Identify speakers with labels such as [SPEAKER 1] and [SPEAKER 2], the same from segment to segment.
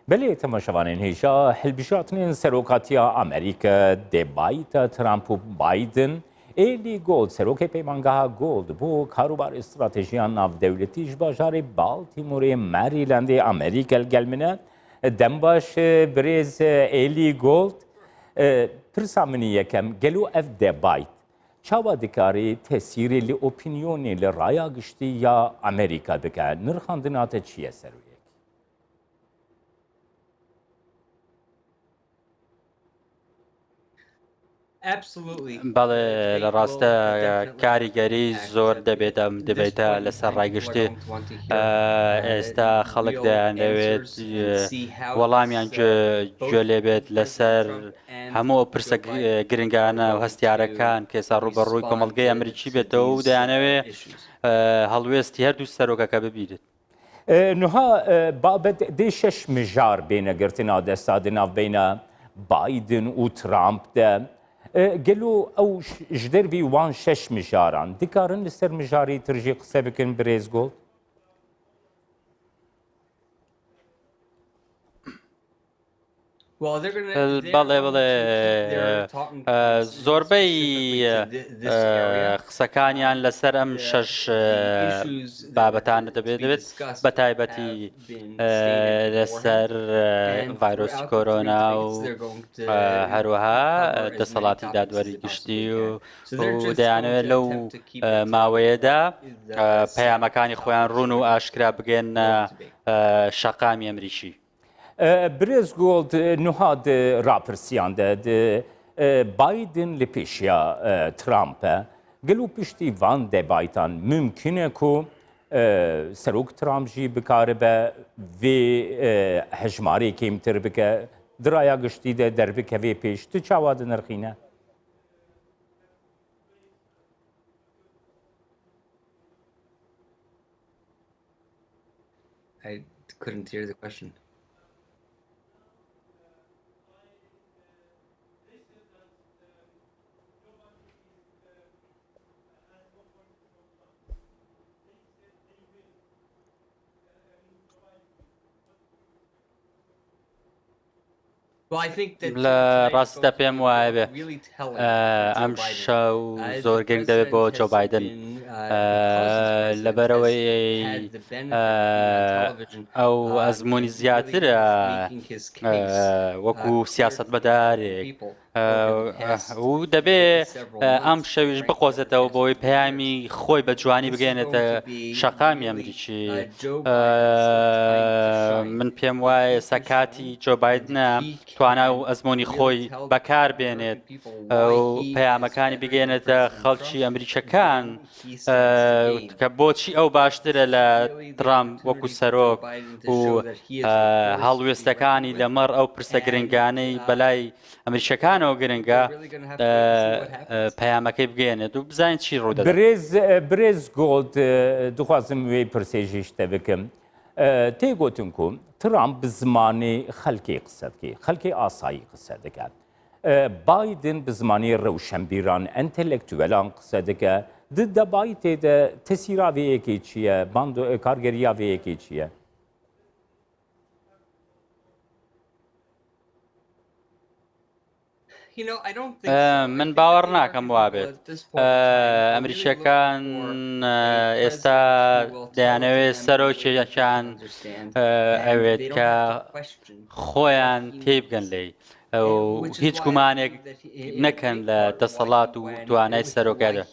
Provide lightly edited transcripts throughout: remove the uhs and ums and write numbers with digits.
[SPEAKER 1] بله تماشاوانین هیجا هلبجاتنین سروکاتیا امریکا دبایت ترامپ و بایدن ایلی گولد سروک پیمانگاه گولد بو کاروبار استراتژیان ناو دولتیش باجار بالتیمور مریلند امریکا گلمنه دنباش بریز ایلی گولد پرسامنی یکم گلو اف دبایت چاوا دکاری تاثیری لی اپینیونی لی رایا گشتی یا امریکا دکه نرخاندنات چیه سروی
[SPEAKER 2] بەڵێ لە ڕاستە کاریگەری زۆر دەبێت ئەم دەبێتە لەسەر ڕایگەشتی ئێستا خەڵک دەیانەوێت وەڵامیان گوێ لێبێت لەسەر هەموو پرسە گرنگانە و هەستیارەکان کێسا ڕوبەڕووی کۆمەڵگەی ئەمریکی بێتەوە و دەیانەوێت هەڵوێستی هەردوو سەرۆکەکە ببیرێت.
[SPEAKER 1] نها بابت دی 6 مجار بین گرتنا دستا ناو بین بايدن و ترامپ ده قالوا او جدر بي وان 6 مجاران دكارن لسر مجاري ترجي قصه بكن بريز جولد
[SPEAKER 2] بەڵێ زۆربەی قسەکانیان لەسەر ئەم شەش بابەتانە دەبێت بە تایبەتی لەسەر ڤایرۆسی کۆرۆنا و هەروەها دەسەڵاتی دادوەری گشتی و دەیانەوێت لەو ماوەیەدا پەیامەکانی خۆیان ڕوون و ئاشکرا بگەن شەقامی ئەمریکی.
[SPEAKER 1] بريز جولد نهاد رابرسيان ده بايدن لبيشيا ترامب قالوا بيشتي فان دي بايتان ممكن كو سروك ترامب جي بكاربه في هجماري كيم تربكه درايا قشتي ده دربكه في بيش تشاواد نرخينه
[SPEAKER 3] I couldn't hear the question.
[SPEAKER 2] لە ڕاستە پێم وایە بێ ئەم شەو زۆر گرنگ دەبێت بۆ جۆ بایدن لەبەرەوەی ئەو ئەزمموی زیاترە وەکو سیاسەتمەدارێک و دەبێ ئەم شەویش بقۆزێتەوە بۆی پەیامی خۆی بە جوانی بگەێنێتە شەقامی ئەمریکی من پێم وایە سەکاتی جۆ بایدنە توانە و ئەزمموی خۆی بەکار بێنێت و پەیامەکانی بگەێنێتە خەڵکی ئەمریکەکان کە بۆچی ئەو باشترە لە ترامپ وەکو سەرۆک و هەڵوێستەکانی لەمەڕ ئەو پرسە گرنگانەی بەلای ئەمریکەکانەوە گرنگە پەیامەکەی بگەێنێت و بزانین چی ڕوودە
[SPEAKER 1] برێز گۆڵد دخوازم وێ پرسێژیشتە بکەم تێگوتن کو ترامپ bi zimanê xelkê qise dike xelkê asayî qise dike Biden bi zimanê rewşenbîran entelektûelan qise dike di debayîtê de tesîra vê yekê çi ye bando kargeriya vê yekê çi ye
[SPEAKER 2] من باوەڕ ناکەم وابێت ئەمریکیەکان ئێستا دەیانەوێت سەرۆکیەکان ئەوێت کە خۆیان تێبگەن لێی ئەو هیچ گومانێک نەکەن لە دەسەڵات و توانای سەرۆکەدا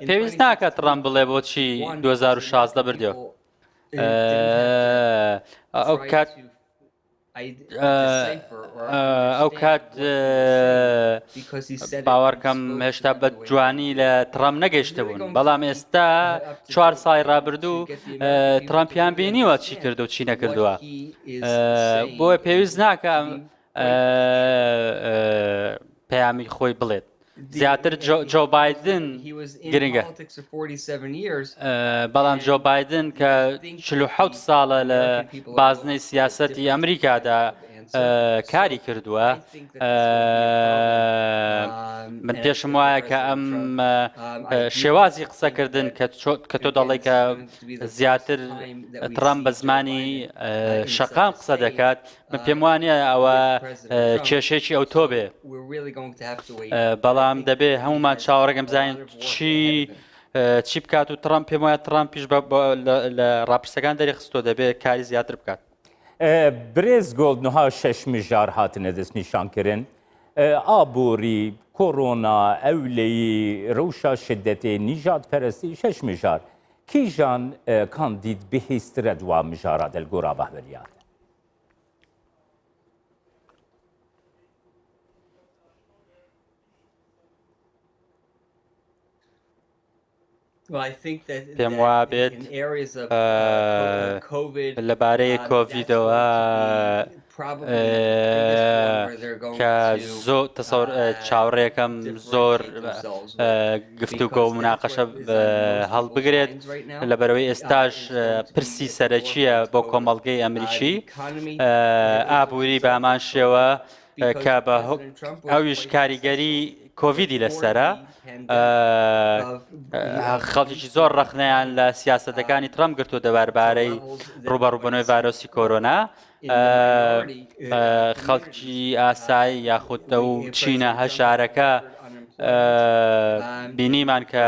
[SPEAKER 2] پێویست ناکات ڕام بڵێ بۆچی 2016 بردیەوە ئەو کات ئەو کات باوەڕکەم هێشتا بە جوانی لە ترامپ نەگەیشتە بوون بەڵام ئێستا 4 ساڵی ڕابردوو ترامپیان بینیوە چی کردو و چی نەکردووە بۆیە پێویست ناکە پەیامی خۆی بڵێت زیاتر جۆ بایدن گرنگە بەڵام جۆ بایدن کە 47 ساڵە لە بازنەی سیاسەتی ئەمریکادا کاری کردووە من پێشم وایە کە ئەم شێوازی قسەکردن کە تۆ دەڵێ کە زیاتر ترامپ بە زمانی شەقام قسە دەکات من پێم وانە ئەوە کێشێکی ئەو تۆ بێ بەڵام دەبێ هەمومان چاوەڕێگەم بزانین چی بکات و ترامپ پێم وایە ترامپیش لە ڕاپرسەکان دەریخستۆ دەبێت کاری زیاتر بکات
[SPEAKER 1] برێز گۆڵد نوها 6 میلیارد هاتنە دەستنیشانکردن ئابووری کۆڕۆنا ئەولەیی ڕەوشە شدەتێ نیژاد پەرستی 6 میلیارد کیژان کاندید بەهێزترە دوا میلیارە دەلگۆڕا بەهبەریات
[SPEAKER 2] پێم وا بێت لەبارەی کۆڤیدەوە کە زۆر چاوەڕێەکەم زۆر گفتوگۆ و مناقەشە هەڵبگرێت لەبەرەوەی ئێستاش پرسی سەرەکیە بۆ کۆمەڵگەی ئەمریکی ئابووری بە هەمان شێوە کە بە ئەویش کاریگەری کۆڤیدی لەسرە خەڵکیی زۆر ڕەخنەیان لە سیاسەتەکانی ترامپ گرتو دەباربارەی ڕوبەڕووبوونەوەی ڤایرۆسی کۆرۆنا خەڵکی ئاسایی یاخودە و چینە هەژارەکە بینیمان کە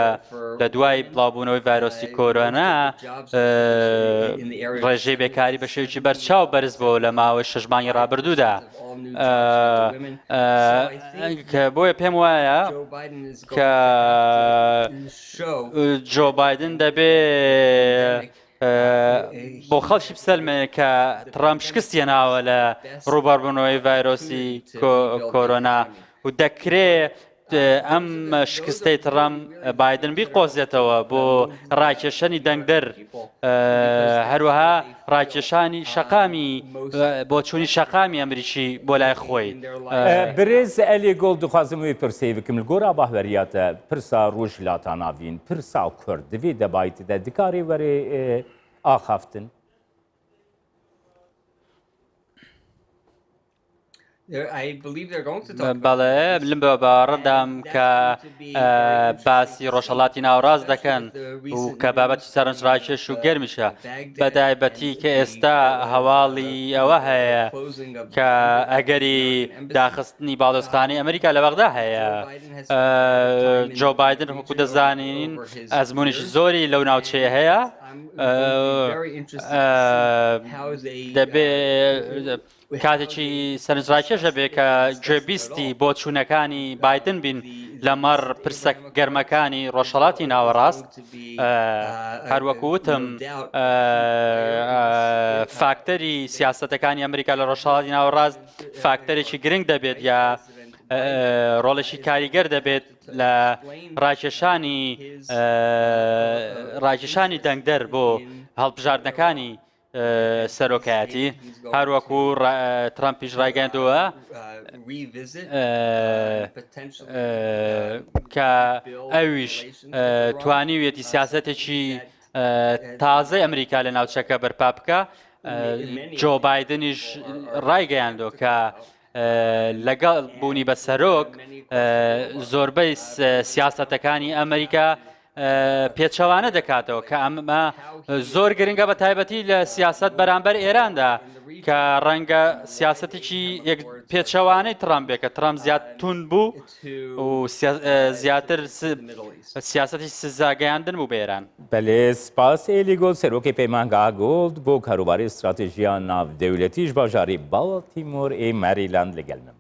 [SPEAKER 2] لە دوای بڵاوبوونەوەی ڤایرۆسی کۆرۆنا ڕێژەی بێکاری بە شێوکی بەرچاو بەرز بۆ لە ماوەی 6 مانگی ڕابردوودا کە بۆیە پێم وایە کە جۆ بایدن دەبێ بۆ خەڵکی بسەلمێنێت کە ترامپ شکستی هێناوە لە ڕووبەڕبوونەوەی ڤایرۆسی کۆرۆنا و دەکرێت ئەم شکستەی ترامپ بایدن بیقۆزێتەوە بۆ ڕاکێشانی دەنگدەر هەروەها ڕاکێشانی شەقامی بۆ چوونی شەقامی ئەمریکی بۆ لای خۆی
[SPEAKER 1] برێز ئەلێ گۆڵ دخوازم وی پرسەی بکەم گۆرا باهوەریاتە پرسا ڕۆژ لاتاناڤین پرسا کورد دەوێ دەبایتدا دکارێ وەرێ ئاخافتن
[SPEAKER 2] بەڵێ لم بە باڕدام کە باسی ڕۆژهەڵاتی ناوڕاست دەکەن و کە بابەتی سەرنجڕاکێش و گەرمیشە بەدایبەتی کە ئێستا هەواڵی ئەوە هەیە کە ئەگەری داخستنی باڵۆستخانەی ئەمریکا لە بەغدا هەیە جۆ بایدن وەکو دەزانین ئەزمونیشی زۆری لەو ناوچەیە هەیە دەبێت کاتێکی سەرنجڕاکێشە بێ کە گوێبیستی بۆ چوونەکانی بایدن بین لەمەڕ پرسە گەرمەکانی ڕۆژهەڵاتی ناوەڕاست هەروەکوتم فاکتەری سیاسەتەکانی ئەمریکا لە ڕۆژهەڵاتی ناوەڕاست فاکتەرێکی گرنگ دەبێت یا ڕۆڵێکی کاریگەر دەبێت لە ڕاکێشانی دەنگدەر بۆ هەڵبژاردنەکانی سەرۆکایەتی هەروەکو ترامپیش ڕایگەاندووە کە ئەویش توانیوێتی سیاسەتێکی تازەی ئەمریکا لە ناوچەکە بەرپا بکە جۆ بایدنیش ڕایگەیاندوە کە لەگەڵ بوونی بە سەرۆک زۆربەی سیاسەتەکانی ئەمریکا پێچەوانە دەکاتەوە کە ئەمە زۆر گرنگە بە تایبەتی لە سیاست بەرامبەر ئێراندا کە ڕەنگە سیاسەتێکی پێچەوانەی ترامپ بێ کە ترامپ زیاد تون بوو و زیاتر سیاسەتی سزاگەیاندن بوو بە ئێران
[SPEAKER 1] بەلێ سپاس ئێلی گۆڵ سەرۆکی پەیمانگا گۆڵد بۆ کاروباری استراتیژیان ناودەوڵەتیش باژاری باڵتیمۆر ئێ مەریلاند لەگەڵ من.